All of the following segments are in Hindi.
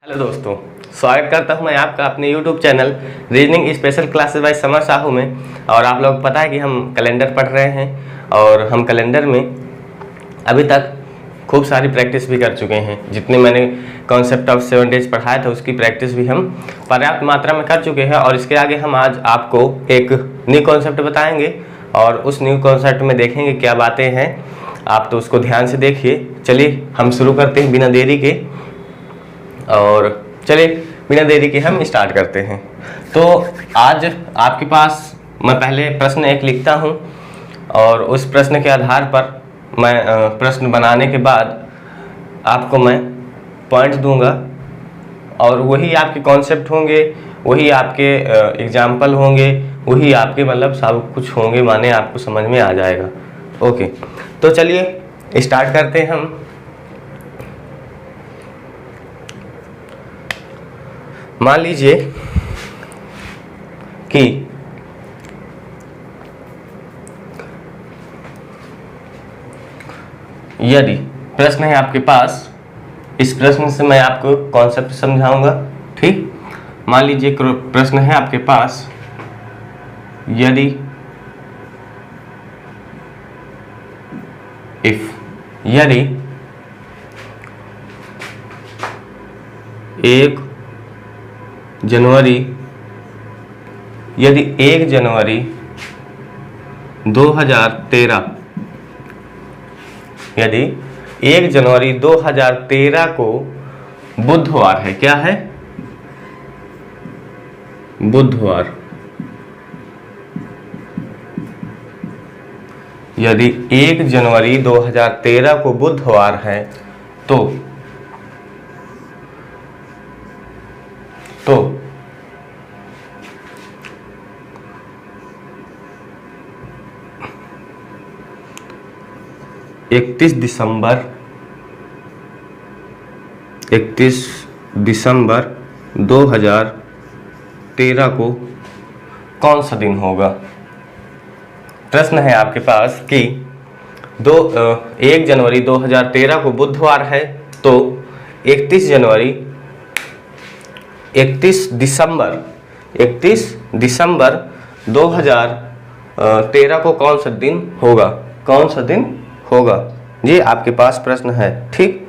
हेलो दोस्तों, स्वागत करता हूं मैं आपका अपने YouTube channel reasoning special classes bye summer Sahu में। और आप लोग पता है कि हम कैलेंडर पढ़ रहे हैं और हम कैलेंडर में अभी तक खूब सारी प्रैक्टिस भी कर चुके हैं। जितने मैंने कॉन्सेप्ट ऑफ 7 डेज पढ़ाया था उसकी प्रैक्टिस भी हम पर्याप्त मात्रा में कर चुके हैं। और इसके आगे हम आज आपको एक न्यू कॉन्सेप्ट बताएंगे और उस न्यू कॉन्सेप्ट में देखेंगे क्या बातें हैं। आप तो उसको ध्यान से देखिए। चलिए हम शुरू करते हैं बिना देरी के। और चलिए बिना देरी के हम स्टार्ट करते हैं। तो आज आपके पास मैं पहले प्रश्न एक लिखता हूं और उस प्रश्न के आधार पर मैं प्रश्न बनाने के बाद आपको मैं पॉइंट दूंगा और वही आपके कॉन्सेप्ट होंगे, वही आपके एग्जाम्पल होंगे, वही आपके मतलब सब कुछ होंगे, माने आपको समझ में आ जाएगा। ओके, तो चलिए स्टार्ट करते हैं हम। मान लीजिए कि यदि प्रश्न है आपके पास, इस प्रश्न से मैं आपको कॉन्सेप्ट समझाऊंगा। ठीक, मान लीजिए प्रश्न है आपके पास, यदि यदि 1 जनवरी 2013 यदि 1 जनवरी 2013 को बुधवार है, क्या है? बुधवार। यदि 1 जनवरी 2013 को बुधवार है तो 31 दिसंबर 2013 को कौन सा दिन होगा? प्रश्न है आपके पास कि 1 जनवरी 2013 को बुधवार है तो 31 दिसंबर 2013 को कौन सा दिन होगा? कौन सा दिन होगा, ये आपके पास प्रश्न है। ठीक,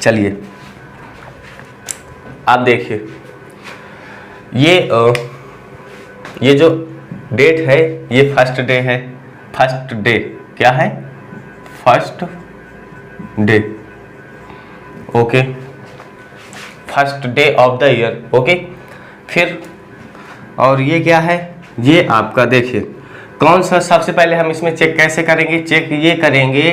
चलिए आप देखिए, ये जो डेट है ये फर्स्ट डे है। फर्स्ट डे क्या है? First day. Okay, first day of the year. Okay, फिर और ये क्या है? ये आपका देखिए कौन सा, सबसे पहले हम इसमें चेक कैसे करेंगे? चेक ये करेंगे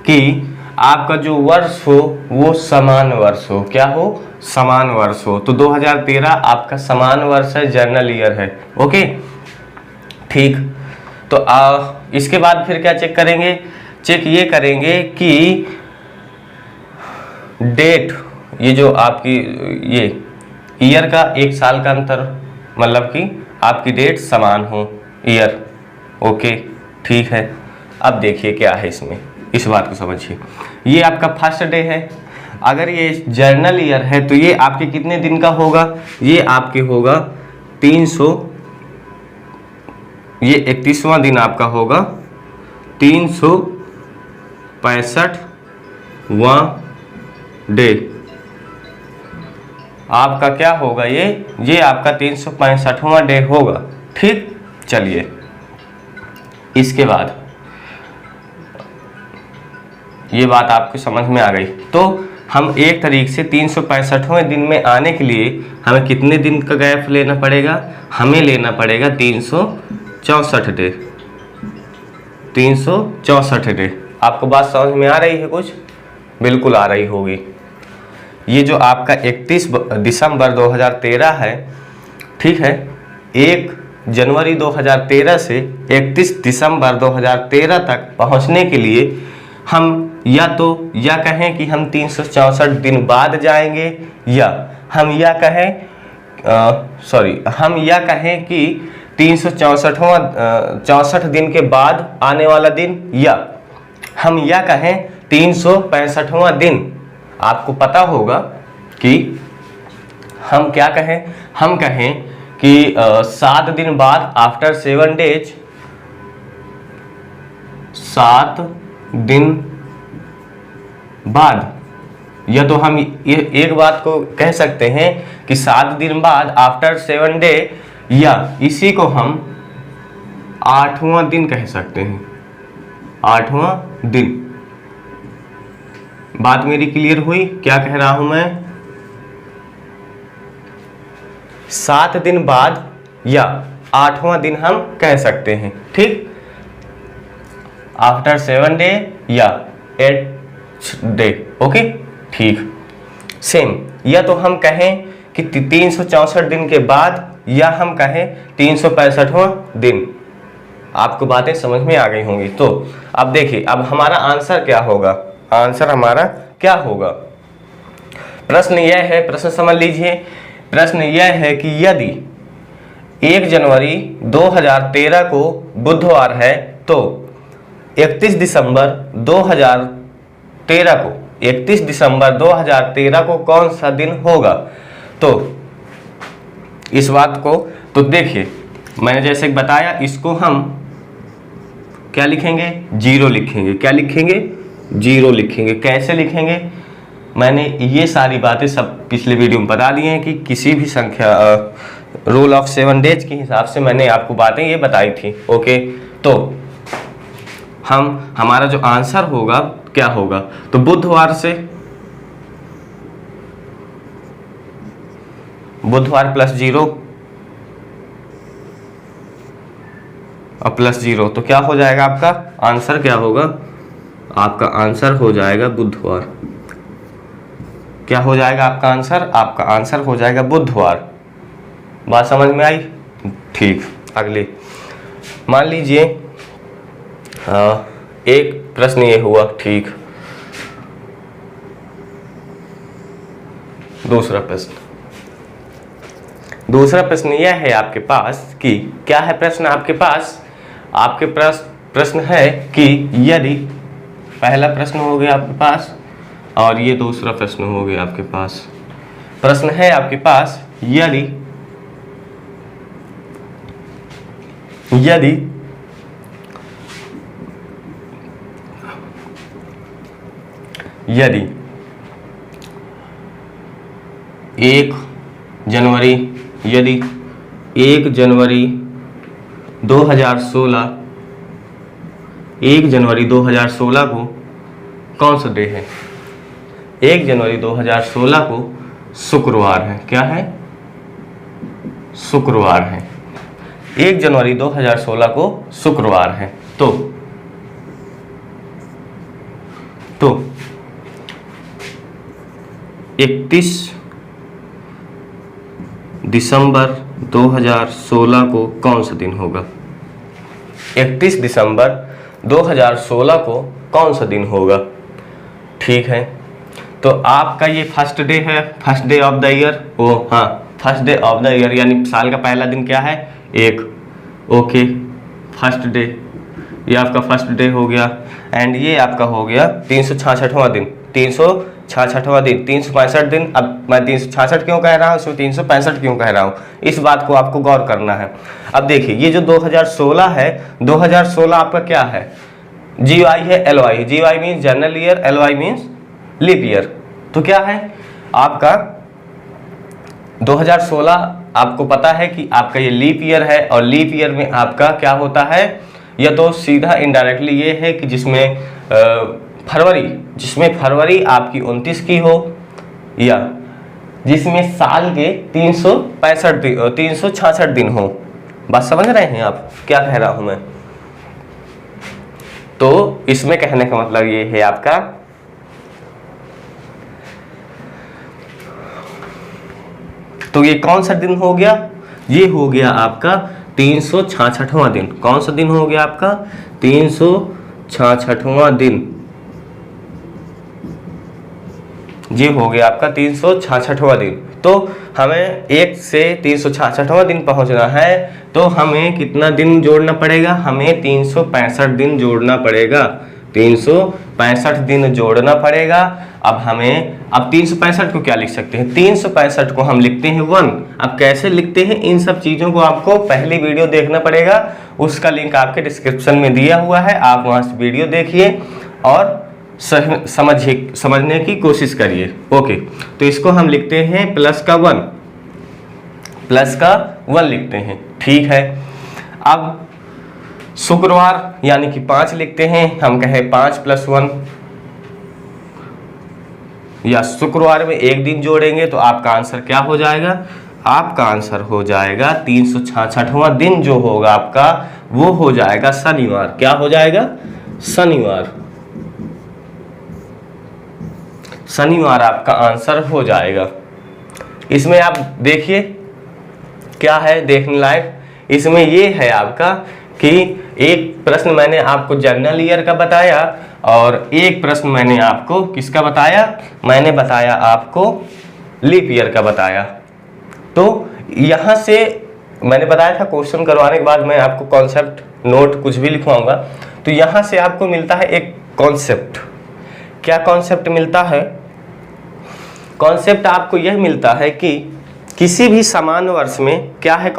कि आपका जो वर्ष हो वो समान वर्ष हो। क्या हो? समान वर्ष हो। तो 2013 आपका समान वर्ष है, जर्नल ईयर है। ओके, ठीक। तो इसके बाद फिर क्या चेक करेंगे? चेक ये करेंगे कि डेट, ये जो आपकी ये ईयर का 1 साल का अंतर, मतलब कि आपकी डेट समान हो, ईयर। ओके, ठीक है। अब देखिए क्या है इसमें, इस बात को समझिए। ये आपका फर्स्ट डे है। अगर ये जर्नल ईयर है तो ये आपके कितने दिन का होगा? ये आपके होगा 300, ये 31वां दिन आपका होगा, 365वां डे आपका क्या होगा? ये आपका 365वां डे होगा। ठीक, चलिए इसके बाद ये बात आपको समझ में आ गई। तो हम एक तरीके से 365वें दिन में आने के लिए हमें कितने दिन का गैप लेना पड़ेगा? हमें लेना पड़ेगा 364 डे। 364 डे। आपको बात समझ में आ रही है? कुछ बिल्कुल आ रही होगी। ये जो आपका 31 दिसंबर 2013 है, ठीक है, 1 जनवरी 2013 से 31 दिसंबर 2013 तक पहुंचने के लिए हम या कहें कि हम 364 दिन बाद जाएंगे, या हम या कहें कि 364 दिन के बाद आने वाला दिन, या हम या कहें 365वां दिन। आपको पता होगा कि हम क्या कहें, हम कहें कि 7 दिन बाद, आफ्टर 7 डेज, 7 दिन बाद, या तो हम एक बात को कह सकते हैं कि 7 दिन बाद, आफ्टर 7 डे, या इसी को हम 8वां दिन कह सकते हैं, 8वां दिन। बात मेरी क्लियर हुई? क्या कह रहा हूं मैं? 7 दिन बाद या 8वां दिन हम कह सकते हैं, ठीक। आफ्टर 7 डे या 8 डे, ओके, ठीक। सेम, या तो हम कहें कि 364 दिन के बाद, या हम कहें 365वां दिन। आपको बातें समझ में आ गई होंगी। तो अब देखिए, अब हमारा आंसर क्या होगा, आंसर हमारा क्या होगा। प्रश्न यह है, प्रश्न समझ लीजिए, प्रश्न यह है कि यदि 1 जनवरी 2013 को बुधवार है तो 31 दिसंबर 2013 को, 31 दिसंबर 2013 को कौन सा दिन होगा। तो इस बात को तो देखिए, मैंने जैसे बताया, इसको हम क्या लिखेंगे, 0 लिखेंगे। क्या लिखेंगे? 0 लिखेंगे। कैसे लिखेंगे? मैंने ये सारी बातें सब पिछले वीडियो में बता दी हैं कि किसी भी संख्या, रूल ऑफ 7 डेज के हिसाब से मैंने आपको बातें ये बताई थी, ओके। तो हमारा जो आंसर होगा क्या होगा, तो बुधवार से, बुधवार प्लस 0 और प्लस 0, तो क्या हो जाएगा आपका आंसर? क्या होगा आपका आंसर? हो जाएगा बुधवार। क्या हो जाएगा आपका आंसर? आपका आंसर हो जाएगा बुधवार। बात समझ में आई? ठीक। अगले मान लीजिए एक प्रश्न ये हुआ, ठीक। दूसरा प्रश्न यह है आपके पास कि क्या है प्रश्न आपके पास? आपके प्रश्न है कि यदि, पहला प्रश्न हो गया आपके पास और ये दूसरा प्रश्न हो गया आपके पास। प्रश्न है आपके पास, यदि यदि 1 जनवरी, यदि 1 जनवरी 2016, 1 जनवरी 2016 को कौन सा डे है? 1 जनवरी 2016 को शुक्रवार है। क्या है? शुक्रवार है। 1 जनवरी 2016 को शुक्रवार है। तो 31 दिसंबर 2016 को कौन सा दिन होगा? 31 दिसंबर 2016 को कौन सा दिन होगा? ठीक है, तो आपका ये फर्स्ट डे है, first day of the year. ओ हाँ, first day of the year यानी साल का पहला दिन क्या है? 1। ओके, फर्स्ट डे, ये आपका फर्स्ट डे हो गया। एंड ये आपका हो गया 366वां दिन, 366वां दिन, 365 दिन। अब मैं 366 क्यों कह रहा हूँ, इसमें 365 क्यों कह रहा हूँ, इस बात को आपको गौर करना है। अब देखिए, ये जो 2016 है, 2016 आपका क्या है? GY है, LY। GY means general year, LY means leap year. तो क्या है आपका 2016? आपको पता है कि आपका ये लीप ईयर है, और लीप ईयर में आपका क्या होता है? या तो सीधा इनडायरेक्टली ये है कि जिसमें फरवरी आपकी 29 की हो, या जिसमें साल के 366 दिन हो। बात समझ रहे हैं आप क्या कह रहा हूं मैं? तो इसमें कहने का मतलब ये है आपका, तो ये कौन सा दिन हो गया? ये हो गया आपका 366वां दिन। कौन सा दिन हो गया आपका? 366वां दिन। ये हो गया आपका 366वां दिन। तो हमें 1 से 366वां दिन पहुंचना है, तो हमें कितना दिन जोड़ना पड़ेगा? हमें 365 दिन जोड़ना पड़ेगा। 365 365 दिन जोड़ना पड़ेगा। अब हमें, अब 365 को क्या लिख सकते हैं, 365 को हम लिखते हैं 1। अब कैसे लिखते हैं, इन सब चीज़ों को आपको पहली वीडियो देखना पड़ेगा, उसका लिंक आपके डिस्क्रिप्शन में दिया हुआ है, आप वहाँ से वीडियो देखिए और समझने की कोशिश करिए। ओके, तो इसको हम लिखते हैं प्लस का 1 लिखते हैं, ठीक है। अब शुक्रवार यानी कि 5 लिखते हैं, हम कहें 5 + 1, या शुक्रवार में एक दिन जोड़ेंगे तो आपका आंसर क्या हो जाएगा, आपका आंसर हो जाएगा 366वां दिन जो होगा आपका वो हो जाएगा शनिवार। क्या हो जाएगा, शनिवार आपका आंसर हो जाएगा। इसमें आप देखिए क्या है देखने लायक, इसमें ये है आपका कि एक प्रश्न मैंने आपको जनरल ईयर का बताया और एक प्रश्न मैंने आपको किसका बताया, मैंने बताया आपको लीप ईयर का बताया। तो यहाँ से मैंने बताया था क्वेश्चन करवाने के बाद मैं आपको कॉन्सेप्ट नोट कुछ भी लिखवाऊंगा। तो यहाँ से आपको मिलता है एक कॉन्सेप्ट। क्या कॉन्सेप्ट मिलता है, कॉन्सेप्ट आपको यह मिलता है कि किसी भी समान वर्ष में, क्या है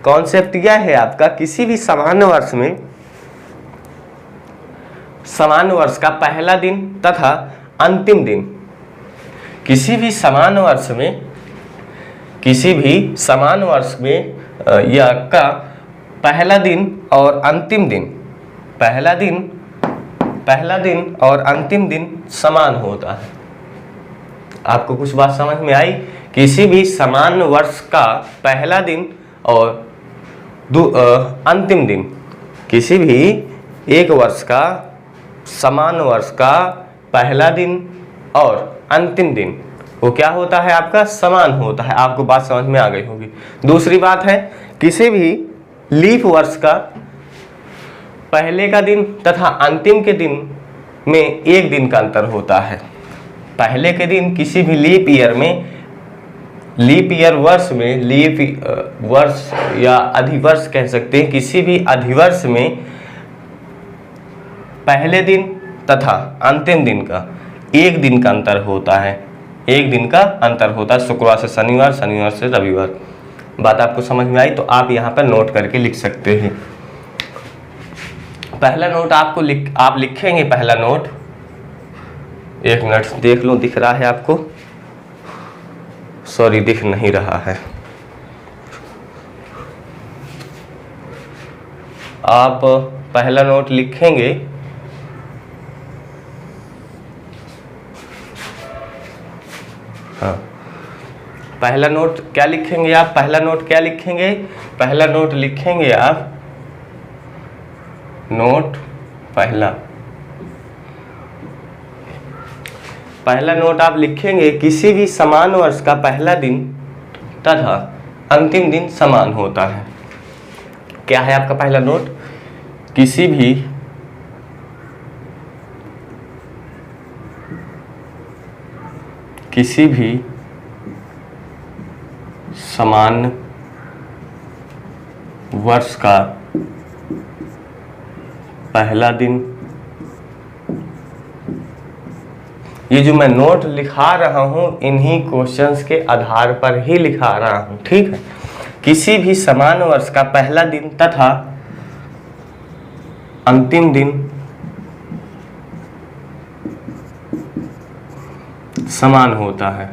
कॉन्सेप्ट यह है आपका, किसी भी समान वर्ष में समान वर्ष का पहला दिन तथा अंतिम दिन, किसी भी समान वर्ष में या का पहला दिन और अंतिम दिन, पहला दिन और अंतिम दिन समान होता है। आपको कुछ बात समझ में आई, किसी भी समान वर्ष का पहला दिन और अंतिम दिन, किसी भी एक वर्ष का समान वर्ष का पहला दिन और अंतिम दिन वो क्या होता है आपका, समान होता है। आपको बात समझ में आ गई होगी। दूसरी बात है, किसी भी लीप वर्ष का पहले का दिन तथा अंतिम के दिन में एक दिन का अंतर होता है। पहले के दिन किसी भी लीप ईयर वर्ष में, लीप वर्ष या अधिवर्ष कह सकते हैं, किसी भी अधिवर्ष में पहले दिन तथा अंतिम दिन का एक दिन का अंतर होता है, एक दिन का अंतर होता है, शुक्रवार से शनिवार, शनिवार से रविवार। बात आपको समझ में आई तो आप यहाँ पर नोट करके लिख सकते हैं। पहला नोट आपको आप लिखेंगे, पहला नोट, एक मिनट देख लो दिख रहा है आपको, सॉरी दिख नहीं रहा है। आप पहला नोट लिखेंगे, हाँ, पहला नोट क्या लिखेंगे आप, पहला नोट क्या लिखेंगे, पहला नोट लिखेंगे आप, नोट पहला नोट आप लिखेंगे, किसी भी समान वर्ष का पहला दिन तथा अंतिम दिन समान होता है। क्या है आपका पहला नोट, किसी भी समान वर्ष का पहला दिन, ये जो मैं नोट लिखा रहा हूं इन्हीं क्वेश्चंस के आधार पर ही लिखा रहा हूं, ठीक है। किसी भी समान वर्ष का पहला दिन तथा अंतिम दिन समान होता है।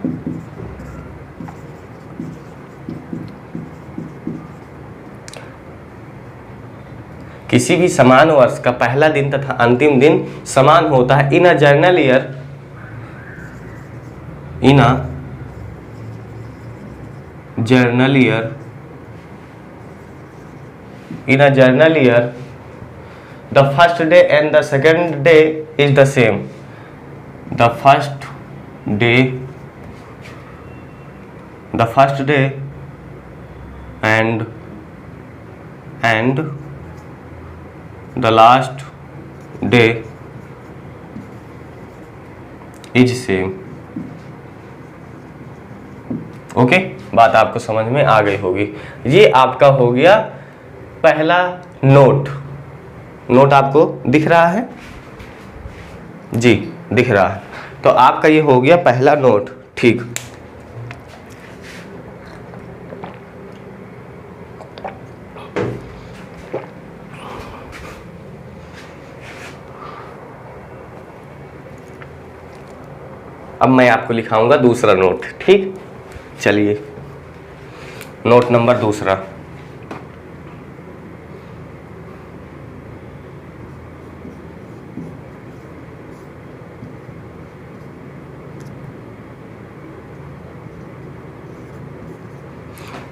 किसी भी समान वर्ष का पहला दिन तथा अंतिम दिन समान होता है। In a general year, the first day and the second day is the same. The first day and the last day is same. Okay, बात आपको समझ में आ गई होगी। ये आपका हो गया पहला नोट। नोट आपको दिख रहा है, जी दिख रहा है। तो आपका ये हो गया पहला नोट। ठीक, अब मैं आपको लिखाऊंगा दूसरा नोट। ठीक, चलिए नोट नंबर दूसरा।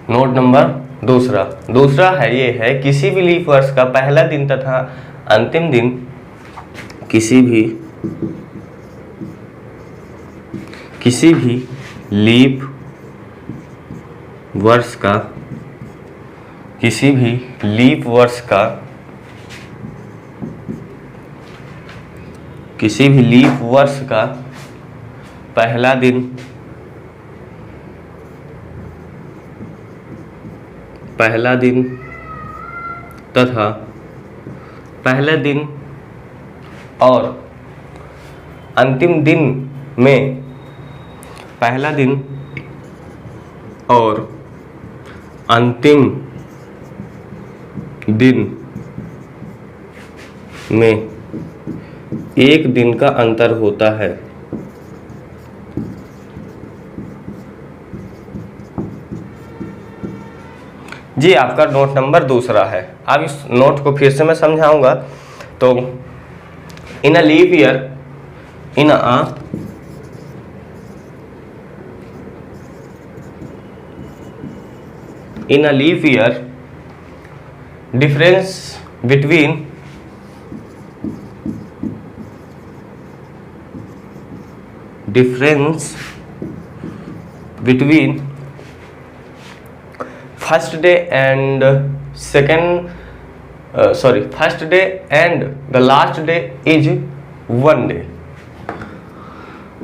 नोट नंबर दूसरा है, ये है किसी भी लीप वर्ष का पहला दिन तथा अंतिम दिन, किसी भी लीप वर्ष का पहला दिन तथा पहले दिन और अंतिम दिन में, पहला दिन और अंतिम दिन में एक दिन का अंतर होता है। जी आपका नोट नंबर दूसरा है। अब इस नोट को फिर से मैं समझाऊंगा। तो in a leap year, in a leap year, difference between first day and the last day is one day।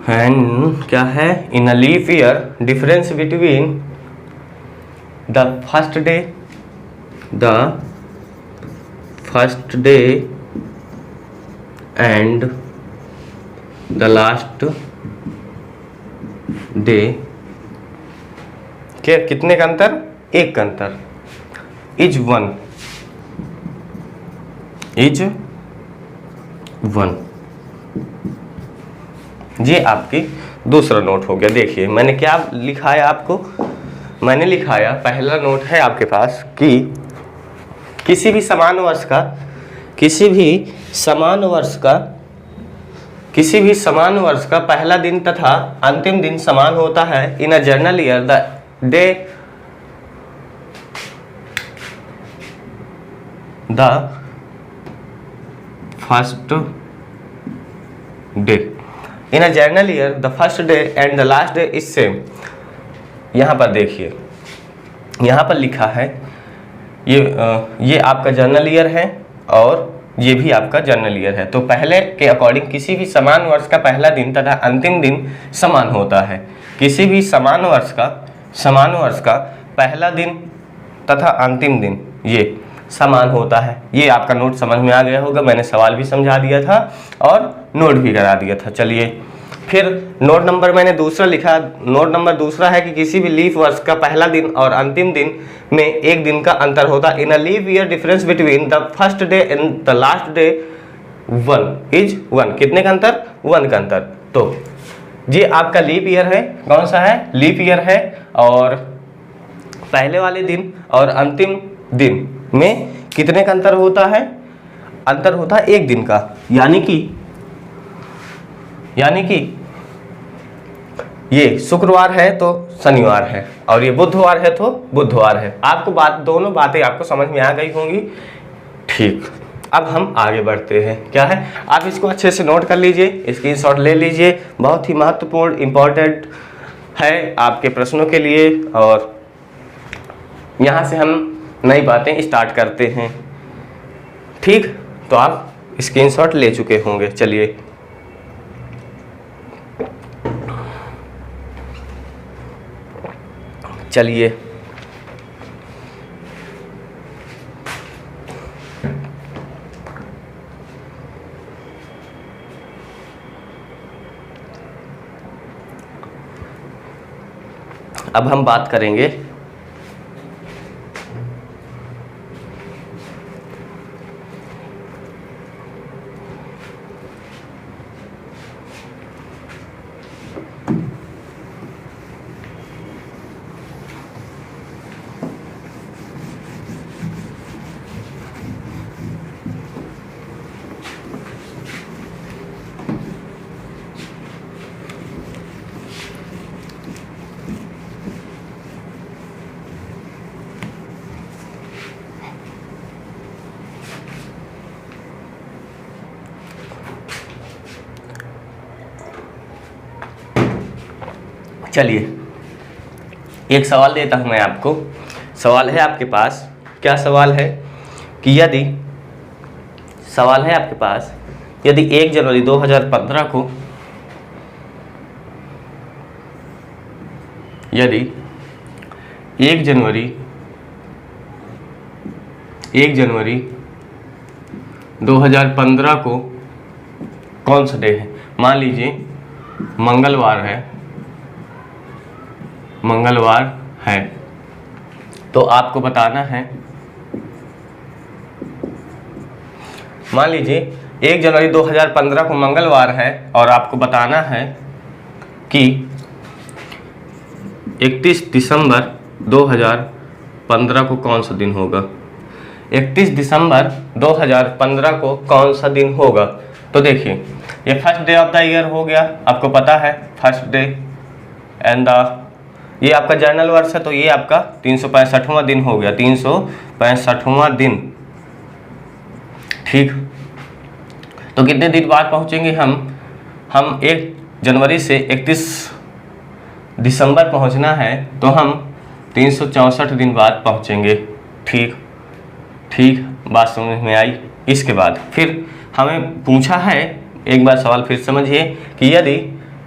and क्या है, in a leap year difference between the first day and the last day के कितने का अंतर, एक का अंतर, इज वन। ये आपकी दूसरा नोट हो गया। देखिए मैंने क्या लिखाया आपको, मैंने लिखाया पहला नोट है आपके पास कि किसी भी समान वर्ष का पहला दिन तथा अंतिम दिन समान होता है। In a general year the first day, in a general year the first day and the last day is same. यहाँ पर देखिए, यहाँ पर लिखा है ये आपका जर्नल ईयर है और ये भी आपका जर्नल ईयर है। तो पहले के अकॉर्डिंग किसी भी समान वर्ष का पहला दिन तथा अंतिम दिन समान होता है। किसी भी समान वर्ष का पहला दिन तथा अंतिम दिन ये समान होता है। ये आपका नोट समझ में आ गया होगा। मैंने सवाल भी समझा दिया था और नोट भी करा दिया था। चलिए फिर नोट नंबर मैंने दूसरा लिखा। नोट नंबर दूसरा है कि किसी भी लीप वर्ष का पहला दिन और अंतिम दिन में एक दिन का अंतर होता है। In a leap year difference between the first day and the last day is one. कितने का अंतर, वन का अंतर। तो ये आपका लीप ईयर है। कौन सा है, लीप ईयर है। और पहले वाले दिन और अंतिम दिन में कितने का अंतर होता है, अंतर होता है एक दिन का। यानी कि ये शुक्रवार है तो शनिवार है और ये बुधवार है तो बुधवार है। आपको दोनों बातें आपको समझ में आ गई होंगी। ठीक, अब हम आगे बढ़ते हैं। क्या है, आप इसको अच्छे से नोट कर लीजिए, स्क्रीनशॉट ले लीजिए। बहुत ही महत्वपूर्ण इंपॉर्टेंट है आपके प्रश्नों के लिए। और यहाँ से हम नई बातें स्टार्ट करते हैं। ठीक, तो आप स्क्रीनशॉट ले चुके होंगे। चलिए अब हम बात करेंगे चलिए एक सवाल देता हूं मैं आपको। सवाल है आपके पास, क्या सवाल है कि यदि सवाल है आपके पास यदि 1 जनवरी 2015 को यदि 1 जनवरी 2015 को कौन सा डे है? मान लीजिए मंगलवार है तो आपको बताना है, मान लीजिए 1 जनवरी 2015 को मंगलवार है और आपको बताना है कि 31 दिसंबर 2015 को कौन सा दिन होगा। 31 दिसंबर 2015 को कौन सा दिन होगा? तो देखिए ये first day of the year हो गया, आपको पता है फर्स्ट डे एंड ये आपका जर्नल वर्ष है तो ये आपका 365वां दिन हो गया, 365वां दिन। ठीक, तो कितने दिन बाद पहुंचेंगे हम 1 जनवरी से 31 दिसंबर पहुंचना है तो हम 364 दिन बाद पहुंचेंगे। ठीक, बात समझ में आई। इसके बाद फिर हमें पूछा है, एक बार सवाल फिर समझिए कि यदि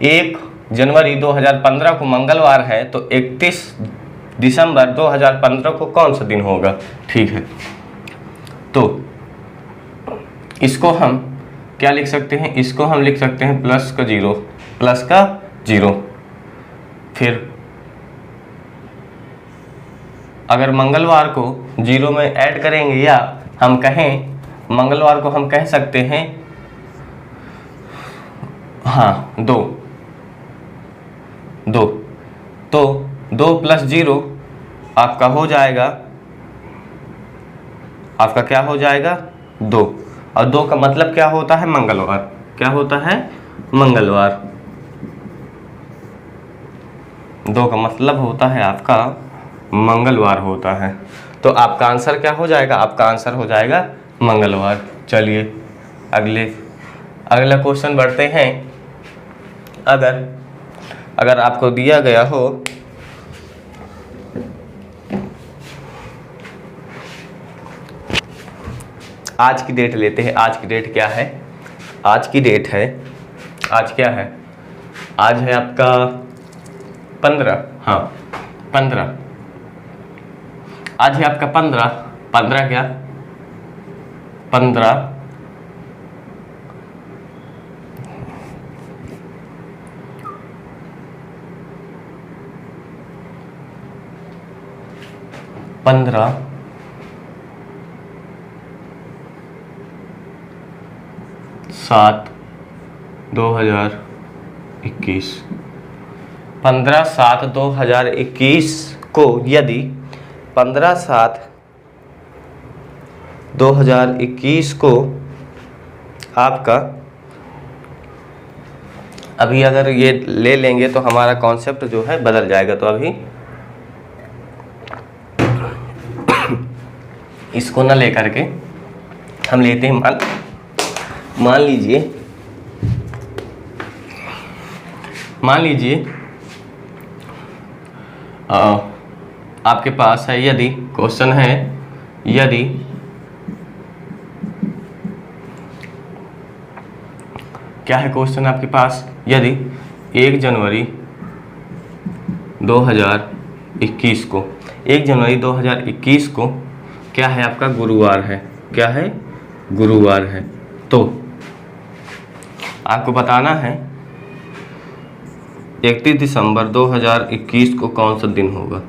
1 जनवरी 2015 को मंगलवार है तो 31 दिसंबर 2015 को कौन सा दिन होगा। ठीक है, तो इसको हम क्या लिख सकते हैं? इसको हम लिख सकते हैं प्लस का जीरो। फिर अगर मंगलवार को जीरो में ऐड करेंगे या हम कहें मंगलवार को हम कह सकते हैं हाँ 2 तो 2 प्लस 0 आपका हो जाएगा, आपका क्या हो जाएगा 2, और 2 का मतलब क्या होता है? मंगलवार। क्या होता है? मंगलवार। 2 का मतलब होता है आपका मंगलवार होता है। तो आपका आंसर क्या हो जाएगा? आपका आंसर हो जाएगा मंगलवार। चलिए अगला क्वेश्चन बढ़ते हैं। अगर आपको दिया गया हो आज की डेट लेते हैं। आज की डेट क्या है? आज की डेट है, आज क्या है? आज है आपका 15। हाँ 15, आज है आपका 15 क्या 15 15/7/2021 15/7/2021 को यदि 15/7/2021 को आपका अभी अगर ये ले लेंगे तो हमारा कॉन्सेप्ट जो है बदल जाएगा। तो अभी इसको ना लेकर के हम लेते हैं मान लीजिए आपके पास है, यदि क्वेश्चन है यदि क्या है क्वेश्चन आपके पास? यदि 1 जनवरी 2021 को 1 जनवरी 2021 को क्या है आपका गुरुवार है। क्या है? गुरुवार है। तो आपको बताना है 31 दिसंबर 2021 को कौन सा दिन होगा?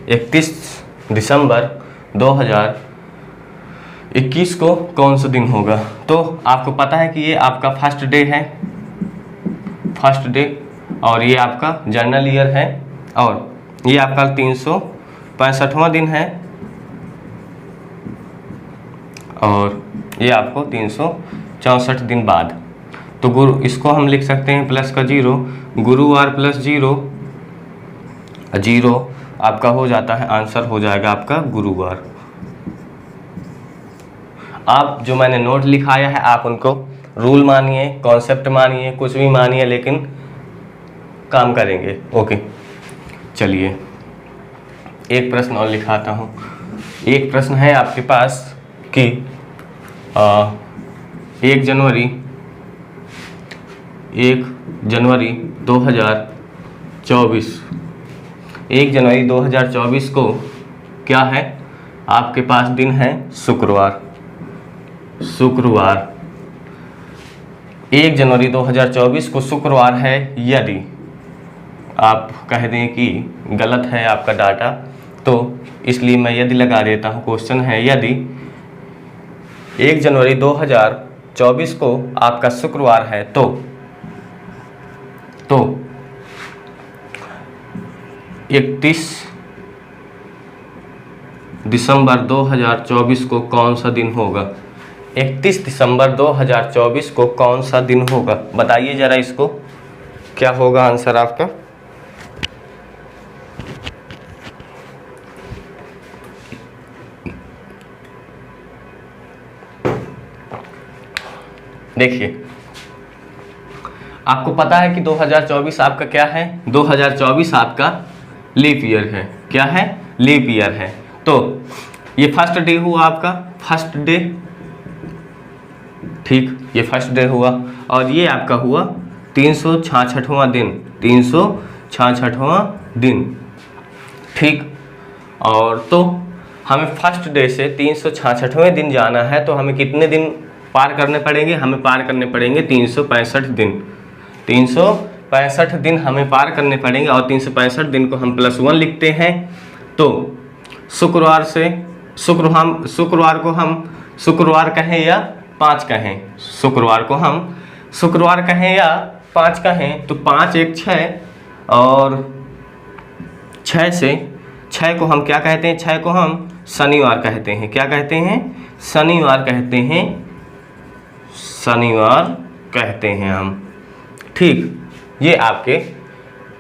31 दिसंबर 2021 को कौन सा दिन होगा? तो आपको पता है कि ये आपका फर्स्ट डे है, फर्स्ट डे, और ये आपका जनरल ईयर है, और ये आपका 365वां दिन है, और ये आपको 364 दिन बाद। तो गुरु, इसको हम लिख सकते हैं प्लस का 0, गुरुवार प्लस 0, 0 आपका हो जाता है, आंसर हो जाएगा आपका गुरुवार। आप जो मैंने नोट लिखाया है आप उनको रूल मानिए, कॉन्सेप्ट मानिए, कुछ भी मानिए, लेकिन काम करेंगे। ओके, चलिए एक प्रश्न और लिखाता हूँ। एक प्रश्न है आपके पास कि 1 जनवरी 2024, 1 जनवरी 2024 को क्या है? आपके पास दिन है शुक्रवार। शुक्रवार 1 जनवरी 2024 को शुक्रवार है। यदि आप कह दें कि गलत है आपका डाटा, तो इसलिए मैं यदि लगा देता हूँ। क्वेश्चन है, यदि 1 जनवरी 2024 को आपका शुक्रवार है तो 31 दिसंबर 2024 को कौन सा दिन होगा? 31 दिसंबर 2024 को कौन सा दिन होगा? बताइए जरा इसको, क्या होगा आंसर आपका? देखिए, आपको पता है कि 2024 आपका क्या है? 2024 आपका लीप ईयर है। क्या है? लीप ईयर है। तो ये फर्स्ट डे हुआ आपका, फर्स्ट डे, ठीक, ये फर्स्ट डे हुआ, और ये आपका हुआ 366वां दिन, 366वां दिन, ठीक। और तो हमें फर्स्ट डे से 366वें दिन जाना है, तो हमें कितने दिन पार करने पड़ेंगे? हमें पार करने पड़ेंगे 365 दिन। 365 दिन हमें पार करने पड़ेंगे, और 365 दिन को हम +1 लिखते हैं। तो शुक्रवार से शुक्रवार को हम शुक्रवार कहें या 5 कहें, शुक्रवार को हम शुक्रवार कहें या 5 कहें, तो 5 1 6, और 6 से 6 को हम क्या कहते हैं? 6 को हम शनिवार कहते हैं। क्या कहते हैं? शनिवार कहते हैं, शनिवार कहते हैं हम, ठीक। ये आपके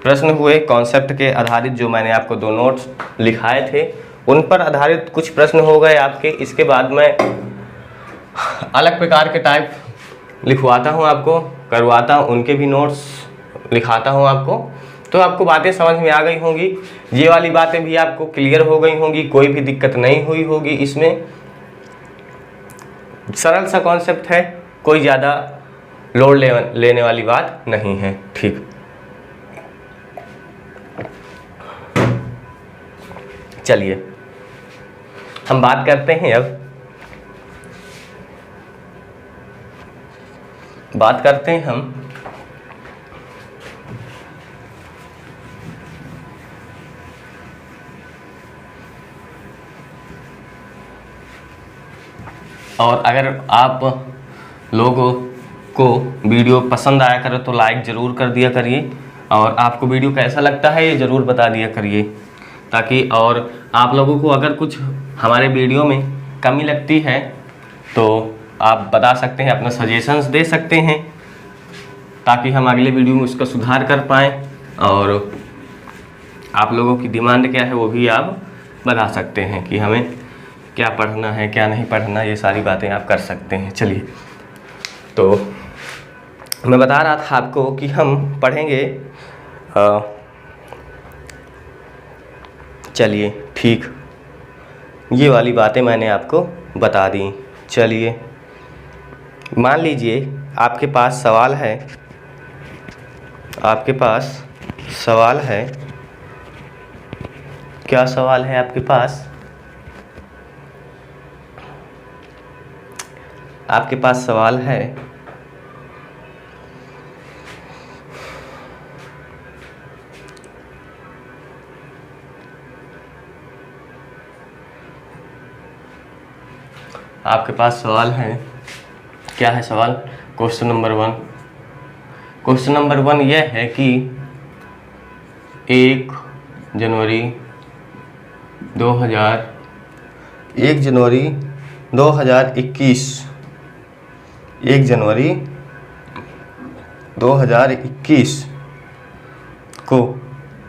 प्रश्न हुए कॉन्सेप्ट के आधारित, जो मैंने आपको 2 नोट्स लिखाए थे उन पर आधारित कुछ प्रश्न हो गए आपके। इसके बाद मैं अलग प्रकार के टाइप लिखवाता हूँ, आपको करवाता हूँ, उनके भी नोट्स लिखाता हूँ आपको, तो आपको बातें समझ में आ गई होंगी। ये वाली बातें भी आपको क्लियर हो गई होंगी, कोई भी दिक्कत नहीं हुई होगी। इसमें सरल सा कॉन्सेप्ट है, कोई ज़्यादा लोड लेने वाली बात नहीं है, ठीक। चलिए हम बात करते हैं, अब बात करते हैं हम और अगर आप लोगों को वीडियो पसंद आया करे तो लाइक ज़रूर कर दिया करिए, और आपको वीडियो कैसा लगता है ये ज़रूर बता दिया करिए, ताकि और आप लोगों को अगर कुछ हमारे वीडियो में कमी लगती है तो आप बता सकते हैं, अपना सजेशंस दे सकते हैं, ताकि हम अगले वीडियो में उसका सुधार कर पाएँ। और आप लोगों की डिमांड क्या है वो भी आप बता सकते हैं कि हमें क्या पढ़ना है, क्या नहीं पढ़ना, ये सारी बातें आप कर सकते हैं। चलिए, तो मैं बता रहा था आपको कि हम पढ़ेंगे, चलिए ठीक, ये वाली बातें मैंने आपको बता दी। चलिए, मान लीजिए आपके पास सवाल है, आपके पास सवाल है, क्या सवाल है आपके पास? आपके पास सवाल है आपके पास सवाल है। क्या है सवाल? Question number 1। क्वेश्चन नंबर 1 यह है कि 1 जनवरी 2021 1 जनवरी 2021 को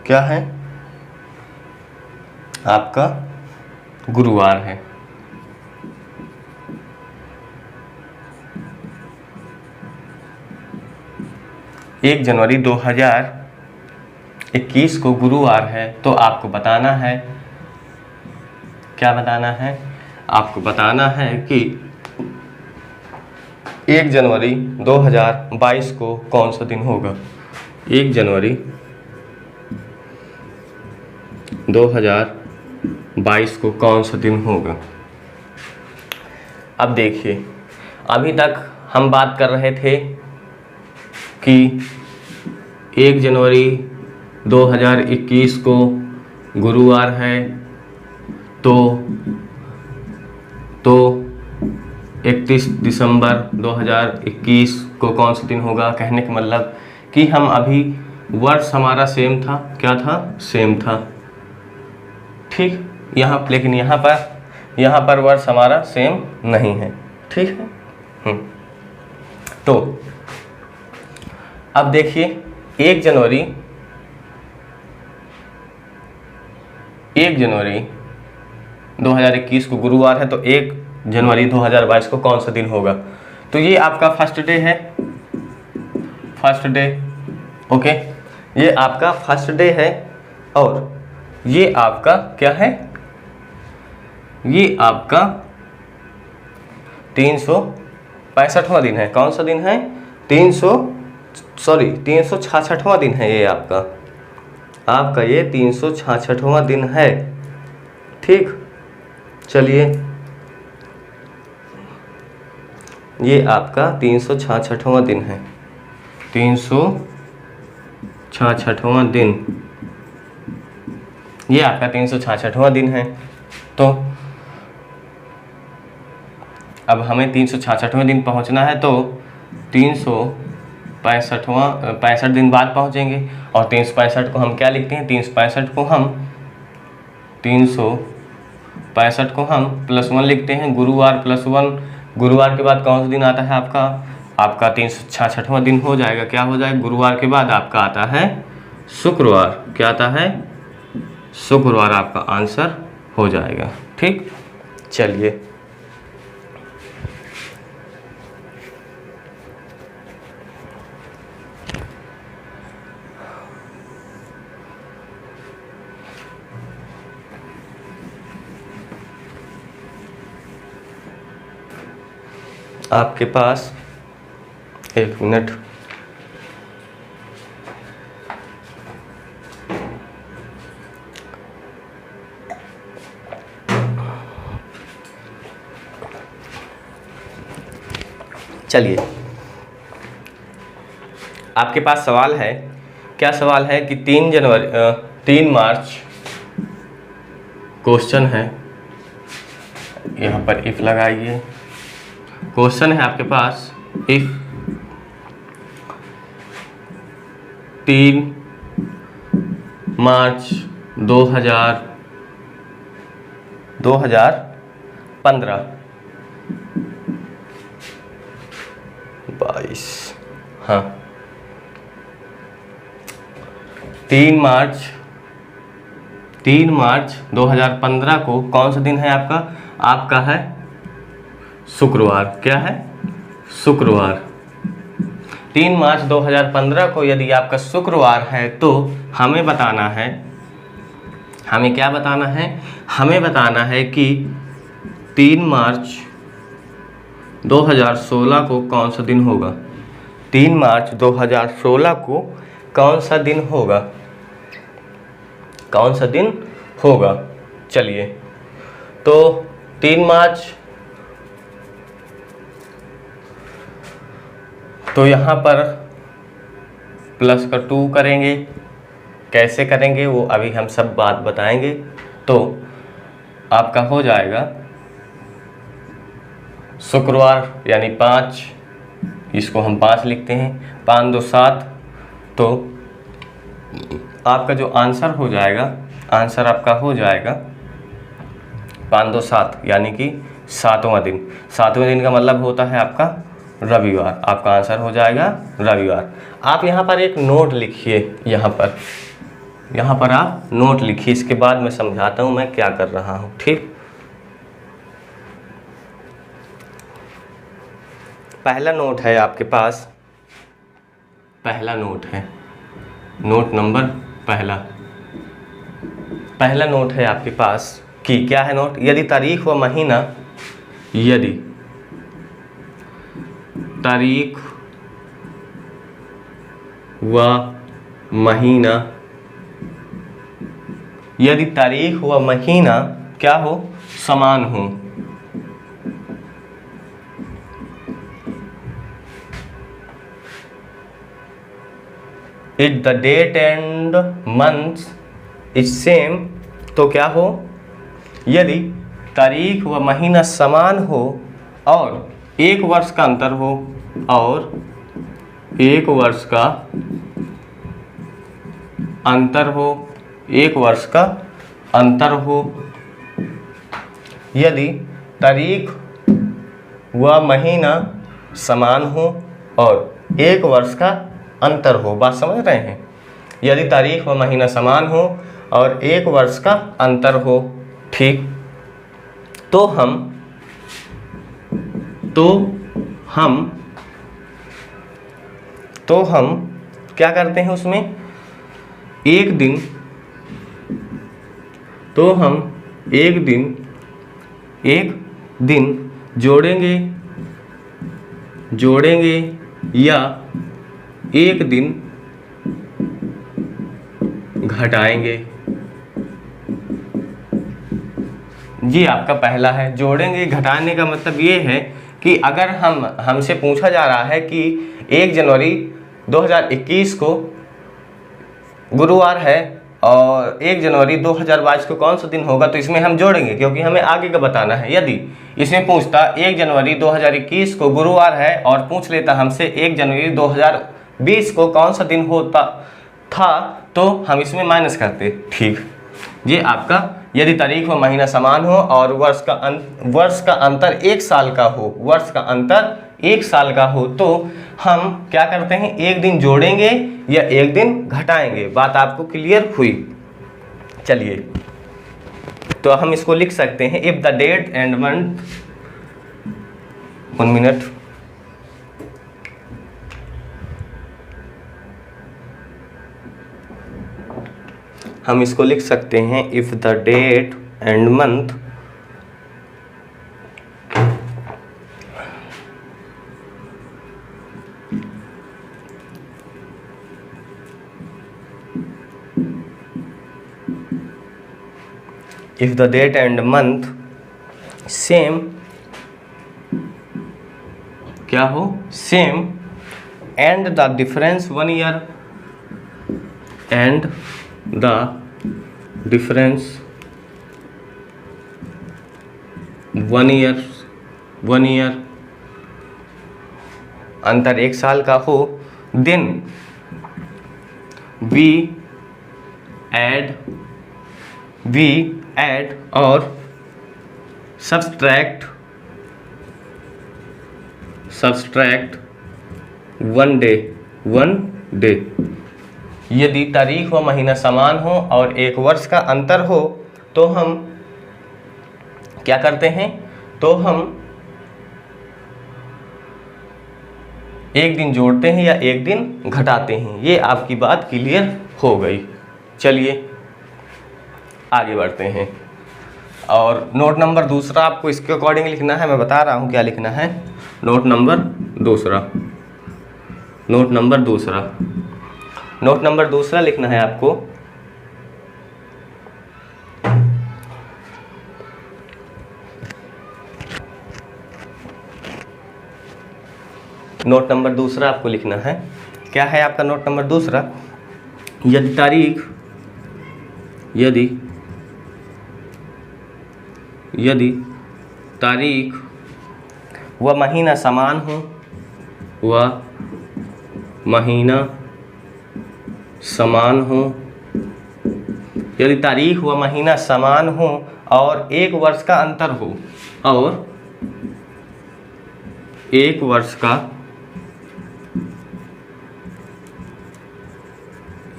क्या है? आपका गुरुवार है। एक जनवरी 2021 को गुरुवार है, तो आपको बताना है, क्या बताना है? आपको बताना है कि 1 जनवरी 2022 को कौन सा दिन होगा। 1 जनवरी 2022 को कौन सा दिन होगा। अब देखिए, अभी तक हम बात कर रहे थे कि 1 जनवरी 2021 को गुरुवार है, तो 31 दिसंबर 2021 को कौन सा दिन होगा। कहने का मतलब कि हम अभी वर्ष हमारा सेम था। क्या था? सेम था। ठीक, लेकिन यहाँ पर वर्ष हमारा सेम नहीं है। ठीक है। तो अब देखिए, 1 जनवरी 2021 को गुरुवार है, तो 1 जनवरी 2022 को कौन सा दिन होगा। तो ये आपका फर्स्ट डे है। फर्स्ट डे, ओके, ये आपका फर्स्ट डे है। और ये आपका क्या है? ये आपका 365वां दिन है। कौन सा दिन है? 366वां दिन है। ये आपका ये 366वां दिन है। ठीक, चलिए, ये आपका 366वां दिन है। 366वां दिन, ये आपका 366वां दिन है। तो अब हमें 366वें दिन पहुंचना है, तो 365 दिन बाद पहुंचेंगे। और 365 को हम क्या लिखते हैं? 365 को हम +1 लिखते हैं। गुरुवार +1, गुरुवार के बाद कौन सा दिन आता है आपका 366वां दिन हो जाएगा। क्या हो जाएगा? गुरुवार के बाद आपका आता है शुक्रवार। क्या आता है? शुक्रवार आपका आंसर हो जाएगा। ठीक, चलिए, आपके पास 1 मिनट। चलिए, आपके पास सवाल है। क्या सवाल है कि 3 मार्च, क्वेश्चन है, यहाँ पर इफ लगाइए। क्वेश्चन है आपके पास, इफ 3 मार्च 2015 22, हाँ, 3 मार्च 2015 को कौन सा दिन है आपका है शुक्रवार। क्या है? शुक्रवार। 3 मार्च 2015 को यदि आपका शुक्रवार है, तो हमें बताना है, हमें क्या बताना है? हमें बताना है कि 3 मार्च 2016 को कौन सा दिन होगा। 3 मार्च 2016 को कौन सा दिन होगा? कौन सा दिन होगा? चलिए, तो 3 मार्च, तो यहाँ पर +2 करेंगे। कैसे करेंगे वो अभी हम सब बात बताएंगे। तो आपका हो जाएगा शुक्रवार यानी 5, इसको हम 5 लिखते हैं, 5 2 7। तो आपका जो आंसर हो जाएगा, आंसर आपका हो जाएगा 5 2 7 यानी कि 7वां दिन। 7वें दिन का मतलब होता है आपका रविवार। आपका आंसर हो जाएगा रविवार। आप यहाँ पर एक नोट लिखिए, यहाँ पर आप नोट लिखिए, इसके बाद मैं समझाता हूँ मैं क्या कर रहा हूँ, ठीक। पहला नोट है आपके पास, पहला नोट है, नोट नंबर पहला नोट है आपके पास कि क्या है नोट, यदि तारीख व महीना, यदि तारीख व महीना, यदि तारीख व महीना क्या हो, समान हो, if the date and months is same, तो क्या हो, यदि तारीख व महीना समान हो और 1 वर्ष का अंतर हो, और 1 वर्ष का अंतर हो, 1 वर्ष का अंतर हो, यदि तारीख व महीना समान हो और 1 वर्ष का अंतर हो। बात समझ रहे हैं? यदि तारीख व महीना समान हो और 1 वर्ष का अंतर हो, ठीक। तो हम क्या करते हैं उसमें, एक दिन, तो हम एक दिन जोड़ेंगे या एक दिन घटाएंगे। ये आपका पहला है। जोड़ेंगे घटाने का मतलब ये है कि अगर हमसे पूछा जा रहा है कि 1 जनवरी 2021 को गुरुवार है और 1 जनवरी 2022 को कौन सा दिन होगा, तो इसमें हम जोड़ेंगे क्योंकि हमें आगे का बताना है। यदि इसमें पूछता 1 जनवरी 2021 को गुरुवार है और पूछ लेता हमसे 1 जनवरी 2020 को कौन सा दिन होता था, तो हम इसमें माइनस करते, ठीक। ये आपका, यदि तारीख व महीना समान हो और वर्ष का अंतर 1 साल का हो, वर्ष का अंतर 1 साल का हो, तो हम क्या करते हैं, एक दिन जोड़ेंगे या एक दिन घटाएंगे। बात आपको क्लियर हुई? चलिए, तो हम इसको लिख सकते हैं, if the date and month, 1 minute, हम इसको लिख सकते हैं, if the date and month if the date and month same, क्या हो, same, and the difference 1 year, and the difference 1 year, अंतर 1 साल का हो, then we add और subtract 1 day। यदि तारीख व महीना समान हो और 1 वर्ष का अंतर हो, तो हम क्या करते हैं, तो हम एक दिन जोड़ते हैं या एक दिन घटाते हैं। ये आपकी बात क्लियर हो गई। चलिए आगे बढ़ते हैं। और नोट नंबर दूसरा आपको इसके अकॉर्डिंग लिखना है, मैं बता रहा हूँ क्या लिखना है। नोट नंबर दूसरा लिखना है आपको, नोट नंबर दूसरा आपको लिखना है। क्या है आपका नोट नंबर दूसरा, यदि तारीख व महीना समान हो, व महीना समान हो, यदि तारीख व महीना समान हो और 1 वर्ष का अंतर हो, और 1 वर्ष का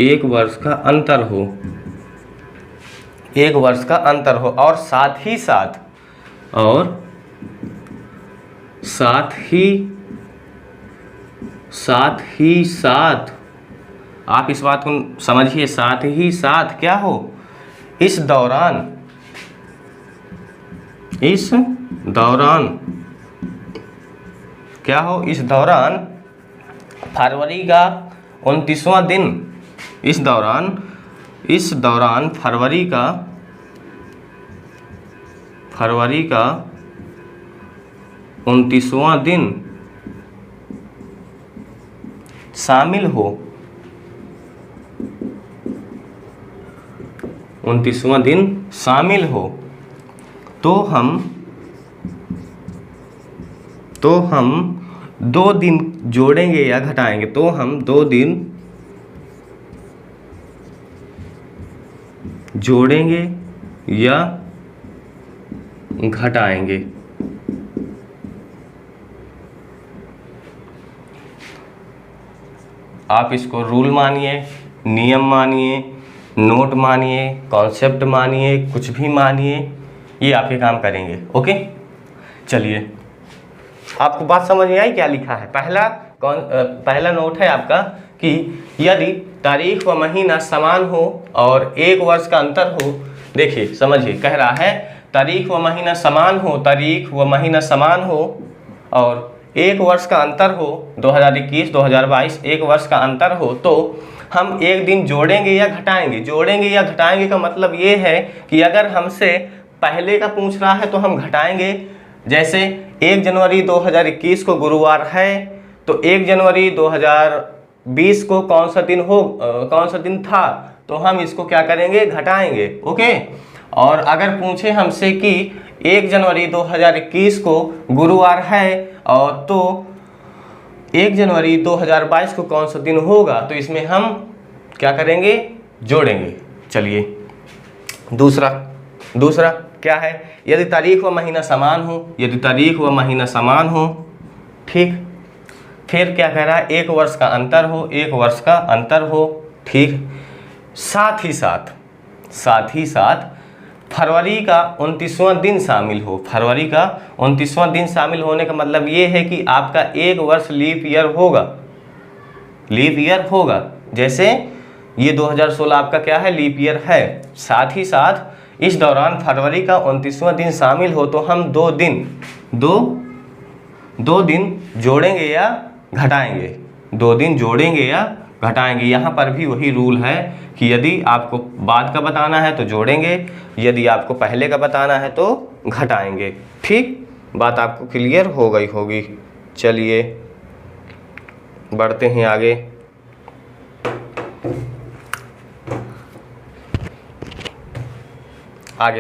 1 वर्ष का अंतर हो, 1 वर्ष का अंतर हो, और साथ ही साथ आप इस बात को समझिए, साथ ही साथ क्या हो, इस दौरान क्या हो, इस दौरान फरवरी का 29वां दिन, इस दौरान फरवरी का 29वां दिन शामिल हो, 29वां दिन शामिल हो, तो हम 2 दिन जोड़ेंगे या घटाएंगे, तो हम 2 दिन जोड़ेंगे या घटाएंगे। आप इसको रूल मानिए, नियम मानिए, नोट मानिए, कॉन्सेप्ट मानिए, कुछ भी मानिए, ये आपके काम करेंगे। ओके, चलिए, आपको बात समझ में आई क्या लिखा है? पहला नोट है आपका कि यदि तारीख व महीना समान हो और 1 वर्ष का अंतर हो, देखिए समझिए, कह रहा है तारीख व महीना समान हो और 1 वर्ष का अंतर हो, 2021 2022 1 वर्ष का अंतर हो, तो हम 1 दिन जोड़ेंगे या घटाएंगे। जोड़ेंगे या घटाएंगे का मतलब ये है कि अगर हमसे पहले का पूछ रहा है तो हम घटाएंगे। जैसे 1 जनवरी 2021 को गुरुवार है, तो 1 जनवरी 2020 को कौन सा दिन था, तो हम इसको क्या करेंगे, घटाएंगे। ओके, और अगर पूछे हमसे कि 1 जनवरी 2021 को गुरुवार है और तो 1 जनवरी 2022 को कौन सा दिन होगा, तो इसमें हम क्या करेंगे, जोड़ेंगे। चलिए, दूसरा क्या है, यदि तारीख व महीना समान हो, ठीक, फिर क्या कह रहा है, 1 वर्ष का अंतर हो, ठीक, साथ ही साथ फरवरी का 29वां दिन शामिल हो। फरवरी का 29वां दिन शामिल होने का मतलब ये है कि आपका 1 वर्ष लीप ईयर होगा। जैसे ये 2016 आपका क्या है, लीप ईयर है। साथ ही साथ इस दौरान फरवरी का 29वां दिन शामिल हो, तो हम 2 दिन जोड़ेंगे या घटाएंगे। 2 दिन जोड़ेंगे या घटाएंगे। यहाँ पर भी वही रूल है कि यदि आपको बाद का बताना है तो जोड़ेंगे, यदि आपको पहले का बताना है तो घटाएंगे। ठीक, बात आपको क्लियर हो गई होगी। चलिए बढ़ते हैं आगे।